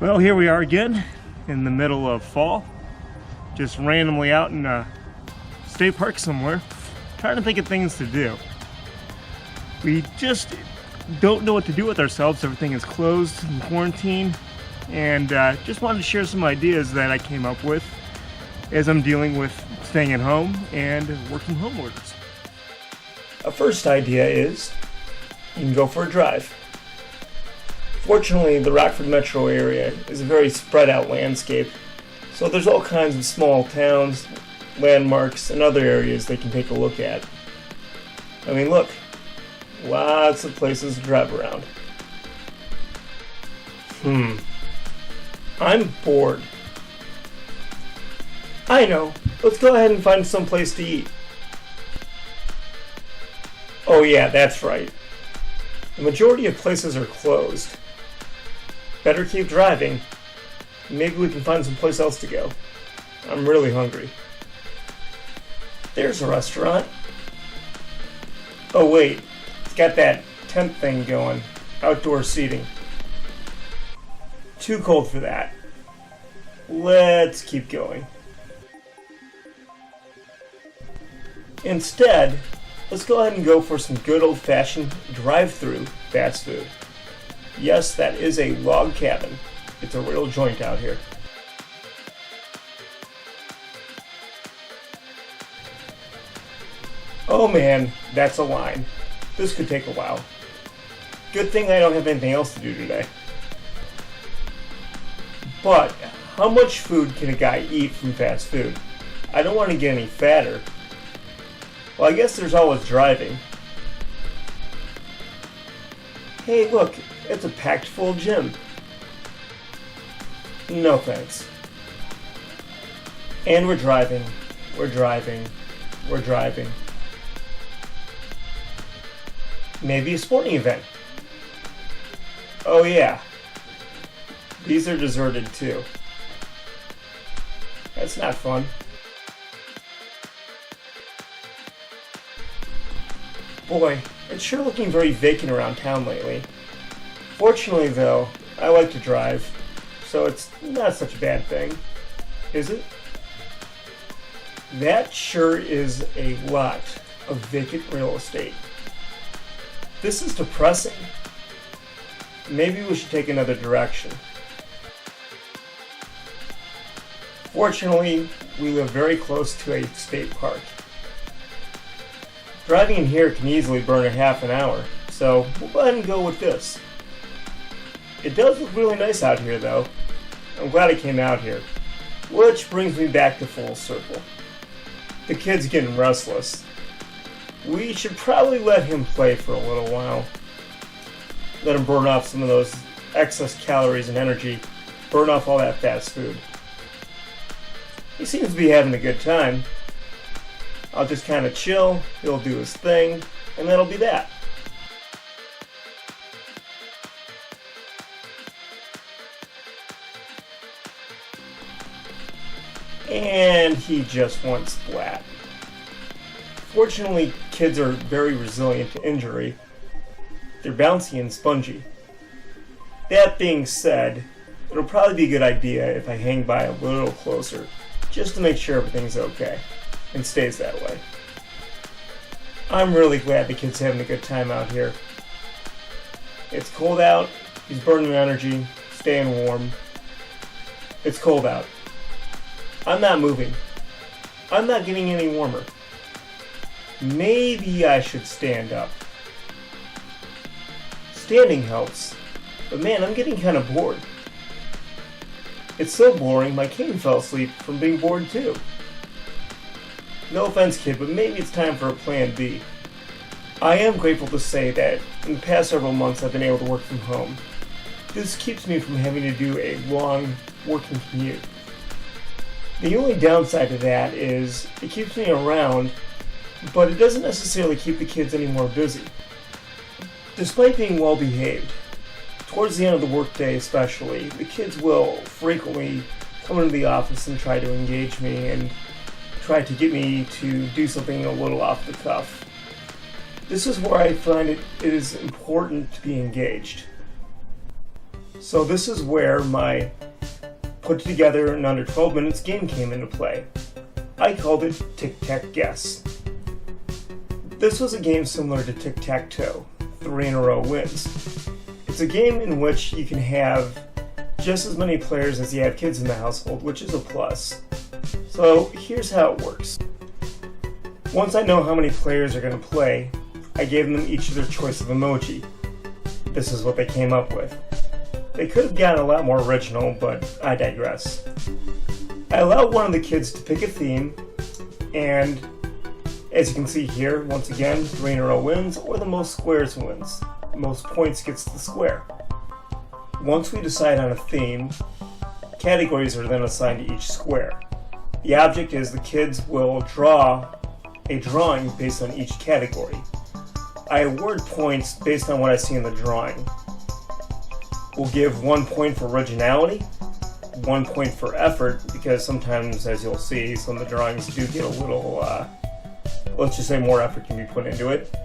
Well, here we are again in the middle of fall, just randomly out in a state park somewhere, trying to think of things to do. We just don't know what to do with ourselves. Everything is closed in quarantine, and just wanted to share some ideas that I came up with as I'm dealing with staying at home and work from home orders. A first idea is you can go for a drive. Fortunately, the Rockford metro area is a very spread out landscape, so there's all kinds of small towns, landmarks, and other areas they can take a look at. I mean, look, lots of places to drive around. I'm bored. I know, let's go ahead and find some place to eat. Oh yeah, that's right. The majority of places are closed. Better keep driving. Maybe we can find someplace else to go. I'm really hungry. There's a restaurant. Oh wait, it's got that tent thing going. Outdoor seating. Too cold for that. Let's keep going. Instead, let's go ahead and go for some good old-fashioned drive-through fast food. Yes, that is a log cabin. It's a real joint out here. Oh man, that's a line. This could take a while. Good thing I don't have anything else to do today. But how much food can a guy eat from fast food? I don't want to get any fatter. Well, I guess there's always driving. Hey, look, it's a packed full gym. No thanks. And we're driving. Maybe a sporting event. Oh yeah. These are deserted too. That's not fun. Boy, it's sure looking very vacant around town lately. Fortunately though, I like to drive, so it's not such a bad thing, is it? That sure is a lot of vacant real estate. This is depressing. Maybe we should take another direction. Fortunately, we live very close to a state park. Driving in here can easily burn a half an hour, so we'll go ahead and go with this. It does look really nice out here though. I'm glad I came out here. Which brings me back to full circle. The kid's getting restless. We should probably let him play for a little while. Let him burn off some of those excess calories and energy. Burn off all that fast food. He seems to be having a good time. I'll just kind of chill, he'll do his thing, and that'll be that. And he just went splat. Fortunately, kids are very resilient to injury. They're bouncy and spongy. That being said, it'll probably be a good idea if I hang by a little closer, just to make sure everything's okay, and stays that way. I'm really glad the kid's having a good time out here. It's cold out, he's burning energy, staying warm. It's cold out. I'm not moving. I'm not getting any warmer. Maybe I should stand up. Standing helps, but man, I'm getting kind of bored. It's so boring, my cane fell asleep from being bored too. No offense, kid, but maybe it's time for a plan B. I am grateful to say that in the past several months I've been able to work from home. This keeps me from having to do a long working commute. The only downside to that is it keeps me around, but it doesn't necessarily keep the kids any more busy. Despite being well behaved, towards the end of the workday especially, the kids will frequently come into the office and try to engage me and try to get me to do something a little off the cuff. This is where I find it is important to be engaged. So this is where my put together in under 12 minutes game came into play. I called it Tic-Tac-Guess. This was a game similar to Tic-Tac-Toe, 3 in a row wins. It's a game in which you can have just as many players as you have kids in the household, which is a plus. So here's how it works. Once I know how many players are going to play, I gave them each their choice of emoji. This is what they came up with. They could have gotten a lot more original, but I digress. I allowed one of the kids to pick a theme, and as you can see here, once again, 3 in a row wins, or the most squares wins. Most points gets the square. Once we decide on a theme, categories are then assigned to each square. The object is the kids will draw a drawing based on each category. I award points based on what I see in the drawing. We'll give 1 point for originality, 1 point for effort, because sometimes, as you'll see, some of the drawings do get a little, let's just say more effort can be put into it.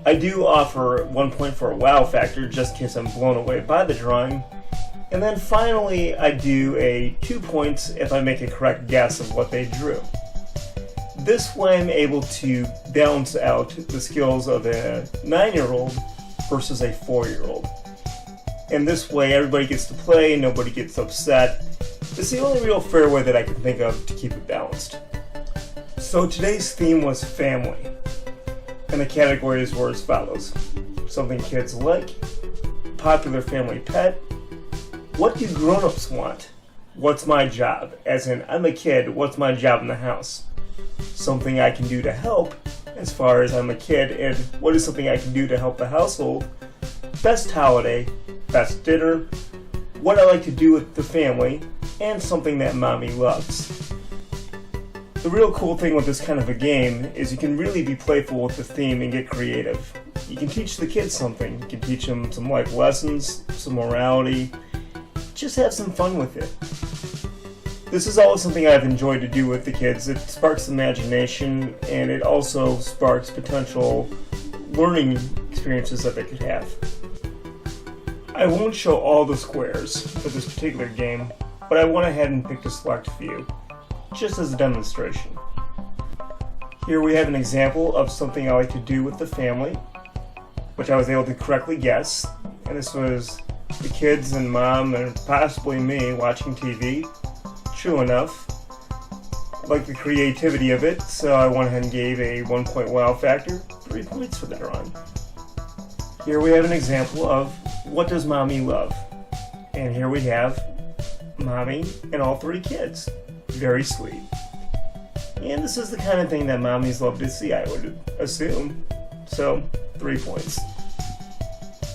I do offer 1 point for a wow factor, just in case I'm blown away by the drawing. And then finally, I do a 2 points if I make a correct guess of what they drew. This way I'm able to balance out the skills of a 9-year-old versus a 4-year-old. And this way everybody gets to play, nobody gets upset. It's the only real fair way that I can think of to keep it balanced. So today's theme was family, and the categories were as follows. Something kids like, popular family pet, what do grown-ups want, what's my job, as in I'm a kid, what's my job in the house, something I can do to help, as far as I'm a kid, and what is something I can do to help the household, best holiday, best dinner, what I like to do with the family, and something that mommy loves. The real cool thing with this kind of a game is you can really be playful with the theme and get creative. You can teach the kids something. You can teach them some life lessons, some morality. Just have some fun with it. This is always something I've enjoyed to do with the kids. It sparks imagination, and it also sparks potential learning experiences that they could have. I won't show all the squares for this particular game, but I went ahead and picked a select few, just as a demonstration. Here we have an example of something I like to do with the family, which I was able to correctly guess, and this was the kids and mom and possibly me watching TV. True enough. I like the creativity of it, so I went ahead and gave a 1 point wow factor, 3 points for the drawing. Here we have an example of what does mommy love? And here we have mommy and all 3 kids. Very sweet. And this is the kind of thing that mommies love to see, I would assume. So, 3 points.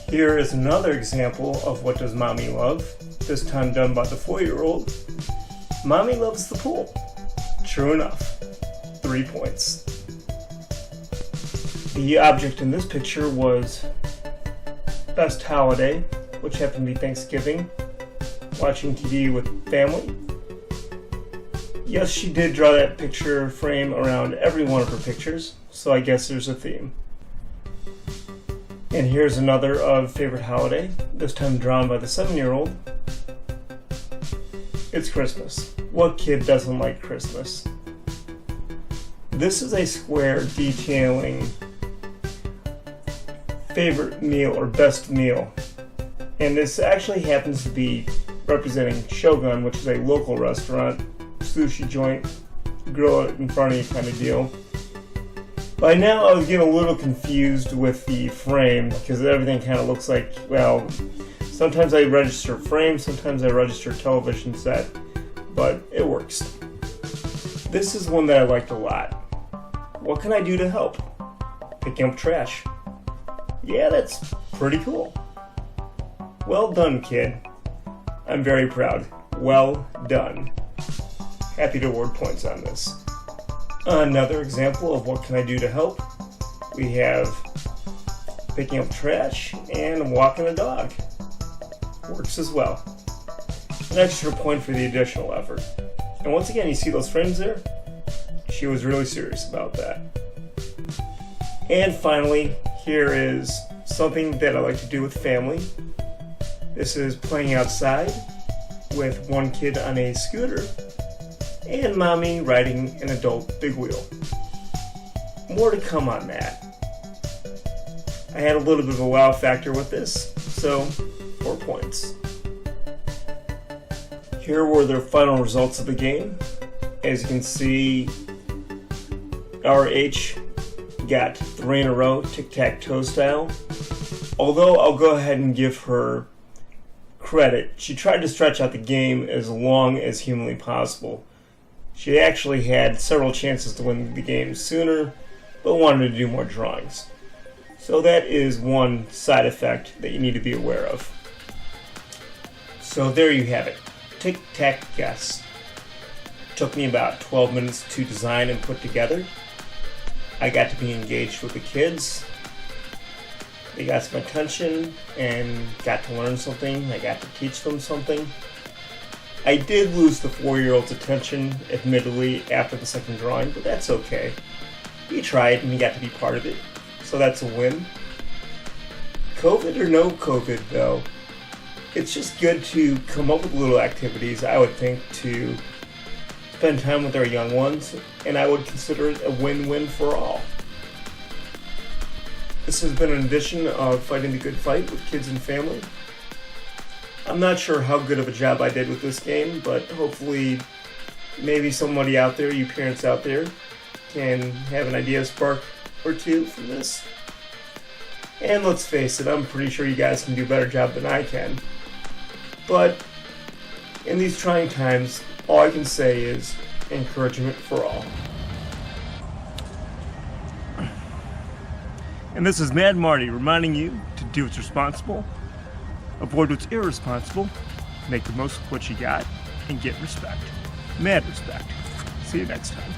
Here is another example of what does mommy love, this time done by the 4-year-old. Mommy loves the pool. True enough. 3 points. The object in this picture was best holiday, which happened to be Thanksgiving, watching TV with family. Yes, she did draw that picture frame around every one of her pictures, so I guess there's a theme. And here's another of favorite holiday, this time drawn by the 7-year-old. It's Christmas. What kid doesn't like Christmas? This is a square detailing favorite meal or best meal. And this actually happens to be representing Shogun, which is a local restaurant, sushi joint, grill it in front of you kind of deal. By now I was getting a little confused with the frame because everything kind of looks like, well, sometimes I register frame, sometimes I register television set, but it works. This is one that I liked a lot. What can I do to help? Picking up trash. Yeah, that's pretty cool. Well done, kid. I'm very proud. Well done. Happy to award points on this. Another example of what can I do to help. We have picking up trash and walking a dog. Works as well. An extra point for the additional effort. And once again, you see those frames there? She was really serious about that. And finally, here is something that I like to do with family. This is playing outside with one kid on a scooter and mommy riding an adult big wheel. More to come on that. I had a little bit of a wow factor with this, so 4 points. Here were the final results of the game. As you can see, RH got 3 in a row, tic-tac-toe style. Although I'll go ahead and give her credit, she tried to stretch out the game as long as humanly possible. She actually had several chances to win the game sooner, but wanted to do more drawings. So that is one side effect that you need to be aware of. So there you have it. Tic-Tac-Guess. Took me about 12 minutes to design and put together. I got to be engaged with the kids. They got some attention and got to learn something. I got to teach them something. I did lose the 4-year-old's attention, admittedly, after the second drawing, but that's okay. He tried and he got to be part of it, so that's a win. COVID or no COVID, though, it's just good to come up with little activities, I would think, to spend time with our young ones, and I would consider it a win-win for all. This has been an edition of Fighting the Good Fight with Kids and Family. I'm not sure how good of a job I did with this game, but hopefully maybe somebody out there, you parents out there, can have an idea spark or two from this. And let's face it, I'm pretty sure you guys can do a better job than I can. But in these trying times, all I can say is encouragement for all. And this is Mad Marty reminding you to do what's responsible, avoid what's irresponsible, make the most of what you got, and get respect. Mad respect. See you next time.